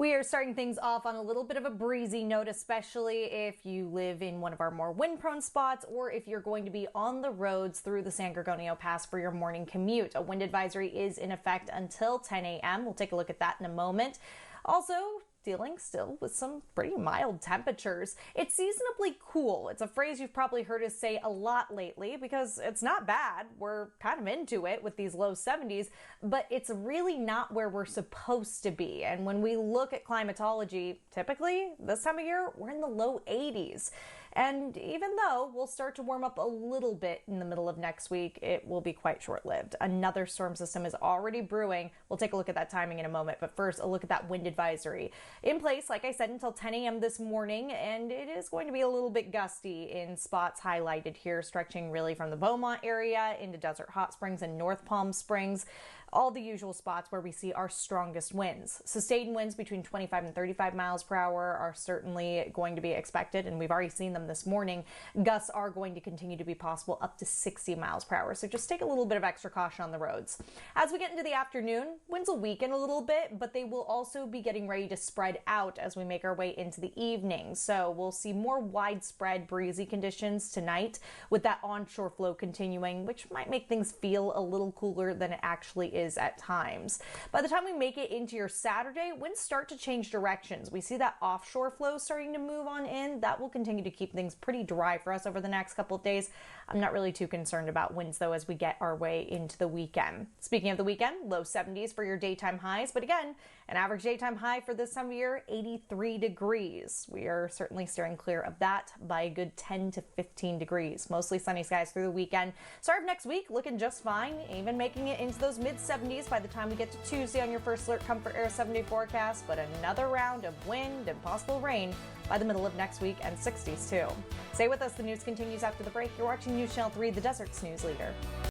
We are starting things off on a little bit of a breezy note, especially if you live in one of our more wind-prone spots or if you're going to be on the roads through the San Gorgonio Pass for your morning commute. A wind advisory is in effect until 10 a.m. We'll take a look at that in a moment. Also, dealing still with some pretty mild temperatures. It's seasonably cool. It's a phrase you've probably heard us say a lot lately because it's not bad. We're kind of into it with these low 70s, but it's really not where we're supposed to be. And when we look at climatology, typically this time of year, we're in the low 80s. And even though we'll start to warm up a little bit in the middle of next week, it will be quite short-lived. Another storm system is already brewing. We'll take a look at that timing in a moment, but first a look at that wind advisory. In place, like I said, until 10 a.m. this morning, and it is going to be a little bit gusty in spots highlighted here, stretching really from the Beaumont area into Desert Hot Springs and North Palm Springs, all the usual spots where we see our strongest winds. Sustained winds between 25 and 35 miles per hour are certainly going to be expected, and we've already seen them this morning. Gusts are going to continue to be possible up to 60 miles per hour, so just take a little bit of extra caution on the roads. As we get into the afternoon, winds will weaken a little bit, but they will also be getting ready to spread out as we make our way into the evening. So we'll see more widespread breezy conditions tonight with that onshore flow continuing, which might make things feel a little cooler than it actually is at times. By the time we make it into your Saturday, winds start to change directions. We see that offshore flow starting to move on in. That will continue to keep things pretty dry for us over the next couple of days. I'm not really too concerned about winds though as we get our way into the weekend. Speaking of the weekend, low 70s for your daytime highs, but again, an average daytime high for this time of year, 83 degrees. We are certainly steering clear of that by a good 10 to 15 degrees. Mostly sunny skies through the weekend. Start of next week looking just fine, even making it into those mid 70s by the time we get to Tuesday on your first Alert Comfort Air 7-day forecast, but another round of wind and possible rain by the middle of next week, and 60s too. Stay with us. The news continues after the break. You're watching News Channel 3, the Desert's news leader.